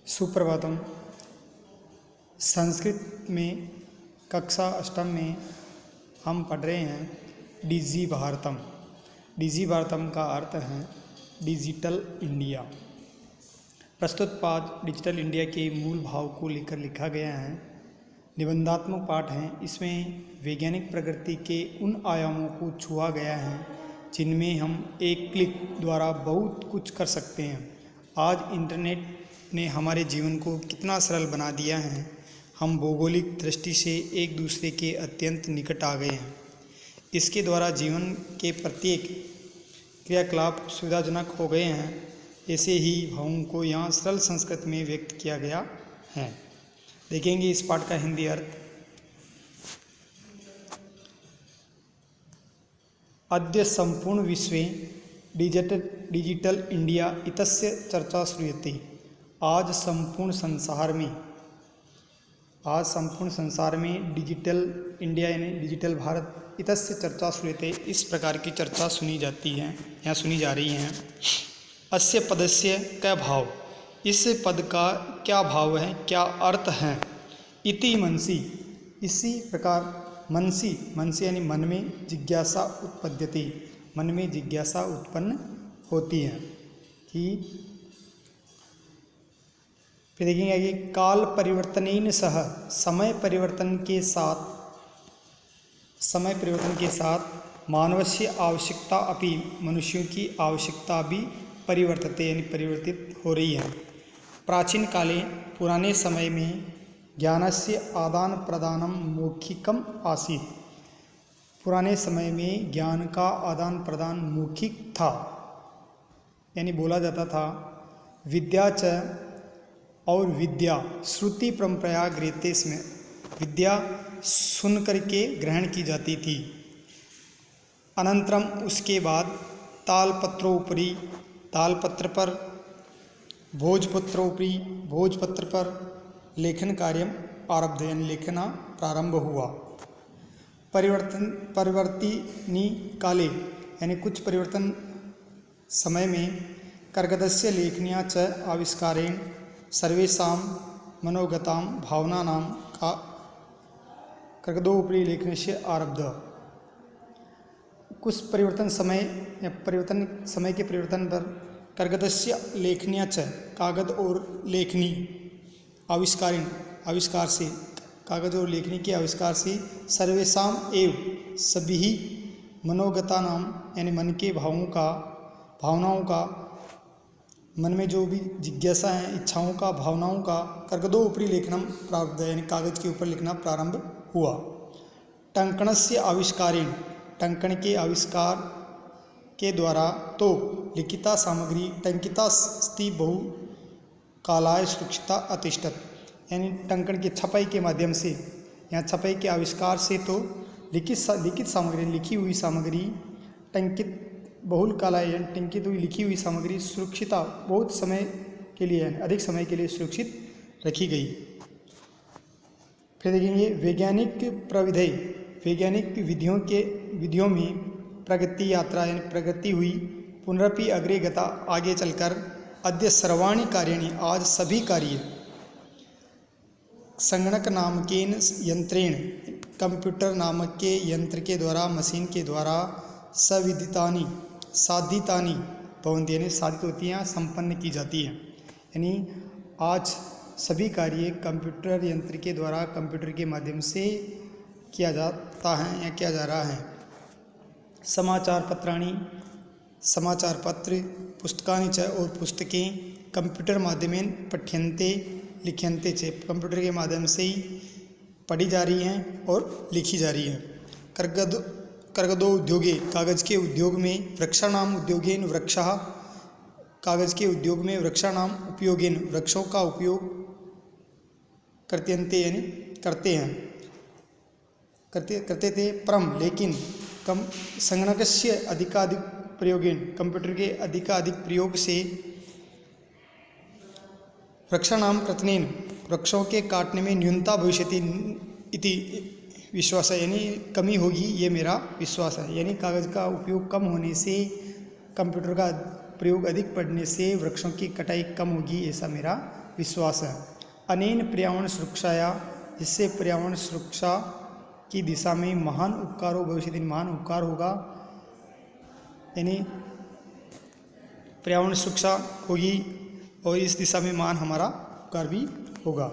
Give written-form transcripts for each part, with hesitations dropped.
सुप्रभातम। संस्कृत में कक्षा अष्टम में हम पढ़ रहे हैं डिजी भारतम। डिजी भारतम का अर्थ है डिजिटल इंडिया। प्रस्तुत पाठ डिजिटल इंडिया के मूल भाव को लेकर लिखा गया है। निबंधात्मक पाठ है। इसमें वैज्ञानिक प्रगति के उन आयामों को छुआ गया है जिनमें हम एक क्लिक द्वारा बहुत कुछ कर सकते हैं। आज इंटरनेट ने हमारे जीवन को कितना सरल बना दिया है। हम भौगोलिक दृष्टि से एक दूसरे के अत्यंत निकट आ गए हैं। इसके द्वारा जीवन के प्रत्येक क्रियाकलाप सुविधाजनक हो गए हैं। ऐसे ही भावों को यहाँ सरल संस्कृत में व्यक्त किया गया है। देखेंगे इस पाठ का हिंदी अर्थ। अद्य संपूर्ण विश्वे डिजिटल इंडिया इत्यस्य चर्चा श्रूयते। आज संपूर्ण संसार में डिजिटल इंडिया यानी डिजिटल भारत इत्यस्य चर्चा श्रूयते, इस प्रकार की चर्चा सुनी जाती है या सुनी जा रही है। अस्य पदस्य क्या भाव, इस पद का क्या भाव है, क्या अर्थ है। इति मनसि, इसी प्रकार मनसि यानी मन में जिज्ञासा उत्पद्यते, मन में जिज्ञासा उत्पन्न होती है कि फिर देखेंगे आगे। काल परिवर्तनेन सह, समय परिवर्तन के साथ मानवस्य आवश्यकता अपि, मनुष्यों की आवश्यकता भी परिवर्तते यानी परिवर्तित हो रही है। प्राचीन काले, पुराने समय में ज्ञानस्य आदान प्रदानम मौखिकम आसीत्। पुराने समय में ज्ञान का आदान प्रदान मौखिक था यानी बोला जाता था। विद्या च और विद्या श्रुति परंपरा गृह्यते स्म, विद्या सुन करके ग्रहण की जाती थी। अनंतरम उसके बाद तालपत्रोपरि, तालपत्र पर, भोजपत्रोपरि, भोजपत्र पर लेखन कार्य आरब्ध यानी लेखना प्रारंभ हुआ। परिवर्तिनी काले यानी कुछ परिवर्तन समय में कर्गदस्य लेखनिया च आविष्कारेण सर्वेषां मनोगतां भावनानां का कर्गदोपरि लेखनस्य आरब्ध। कुछ परिवर्तन समय के परिवर्तन पर कर्गदस्य लेखनिया च, कागज और लेखनी आविष्कार से, कागज और लेखनी के आविष्कार से सर्वेषां एव सभी ही मनोगतानां यानी मन के भावनाओं का, मन में जो भी जिज्ञासा है, इच्छाओं का, भावनाओं का कर्गदो ऊपरी लेखनम प्रारब्ध यानी कागज के ऊपर लिखना प्रारंभ हुआ। टंकणस्य आविष्कारेण, टंकण के आविष्कार के द्वारा तो लिखिता सामग्री टंकितास्ति बहु कालाय सुरक्षिता अतिष्ठत, यानी टंकण की छपाई के माध्यम से या छपाई के आविष्कार से तो लिखित सामग्री, लिखी हुई सामग्री टंकित बहुल कालाय टंकित हुई लिखी हुई सामग्री सुरक्षिता बहुत समय के लिए, अधिक समय के लिए सुरक्षित रखी गई। फिर देखेंगे वैज्ञानिक प्रविधि, वैज्ञानिक विधियों में प्रगति यात्रा यानी प्रगति हुई। पुनरपि अग्रे गता, आगे चलकर। अद्य सर्वाणि कार्याणि, आज सभी कार्य संगणक नामकेन यंत्रेण, कंप्यूटर नामक के यंत्र के द्वारा, मशीन के द्वारा साधितानि भवन्ति यानी साधित होती हैं, संपन्न की जाती है। यानी आज सभी कार्य कंप्यूटर यंत्र के द्वारा, कंप्यूटर के माध्यम से किया जाता है या किया जा रहा है। समाचार पत्र, पुस्तकानि च और पुस्तकें कंप्यूटर माध्यमेन पठ्यन्ते लिख्यन्ते च, कंप्यूटर के माध्यम से ही पढ़ी जा रही हैं और लिखी जा रही हैं। कर्गदो उद्योगे, कागज के उद्योग में। वृक्षाणाम उद्योगेन वृक्षः, कागज के उद्योग में। वृक्षाणाम उपयोगेन, वृक्षों का उपयोग करते यानी करते थे। परम लेकिन कम संगणकस्य अधिकाधिक प्रयोगेन, कंप्यूटर के अधिकाधिक प्रयोग से। वृक्षाणाम कर्तनेन, वृक्षों के काटने में न्यूनता भविष्यति इति विश्वास है यानी कमी होगी, ये मेरा विश्वास है। यानी कागज़ का उपयोग कम होने से कंप्यूटर का प्रयोग अधिक बढ़ने से वृक्षों की कटाई कम होगी, ऐसा मेरा विश्वास है। अनेन पर्यावरण सुरक्षाया, जिससे पर्यावरण सुरक्षा की दिशा में महान उपकार हो, भविष्य दिन महान उपकार होगा, यानी पर्यावरण सुरक्षा होगी और इस दिशा में महान हमारा उपकार भी होगा।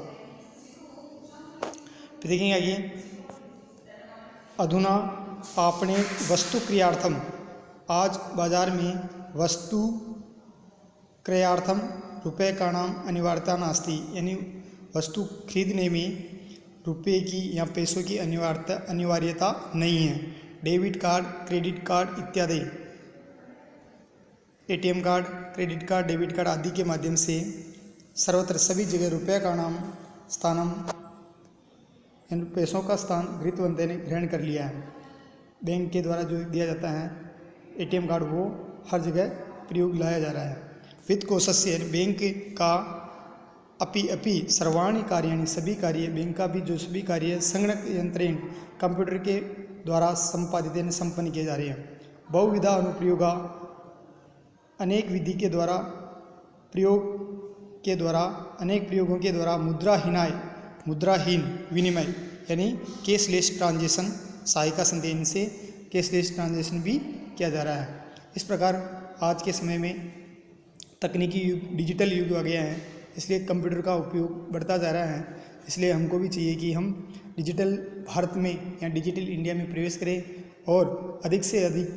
फिर देखेंगे आगे, अधुना आपने वस्तु क्रियार्थम, आज बाजार में वस्तु क्रयार्थम रुपये का नाम अनिवार्यता नास्ति, यानी वस्तु खरीदने में रुपये की या पैसों की अनिवार्यता नहीं है। डेबिट कार्ड, क्रेडिट कार्ड इत्यादि, ATM card, credit card, debit card आदि के माध्यम से सर्वत्र सभी जगह रुपये का नाम स्थानम, इन पैसों का स्थान गृहवंदे ने ग्रहण कर लिया है। बैंक के द्वारा जो दिया जाता है एटीएम कार्ड, वो हर जगह प्रयोग लाया जा रहा है। वित्त कोशस्य, बैंक का अपि सर्वाणि कार्याणि, सभी कार्य, बैंक का भी जो सभी कार्य संगणक यंत्रेण, कंप्यूटर के द्वारा संपादित संपन्न किए जा रहे हैं। बहुविधा अनुप्रयोगा, अनेक विधि के द्वारा प्रयोग के द्वारा, अनेक प्रयोगों के द्वारा मुद्राहीन विनिमय, यानी कैशलेस ट्रांजेक्शन, सहायिका संदेन से कैशलेस ट्रांजेक्शन भी किया जा रहा है। इस प्रकार आज के समय में तकनीकी युग, डिजिटल युग आ गया है, इसलिए कंप्यूटर का उपयोग बढ़ता जा रहा है। इसलिए हमको भी चाहिए कि हम डिजिटल भारत में या डिजिटल इंडिया में प्रवेश करें और अधिक से अधिक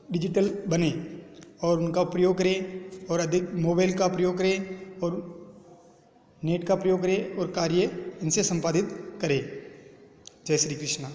डिजिटल बने और उनका प्रयोग करें और अधिक मोबाइल का प्रयोग करें और नेट का प्रयोग करें और कार्य इनसे संपादित करें। जय श्री कृष्णा।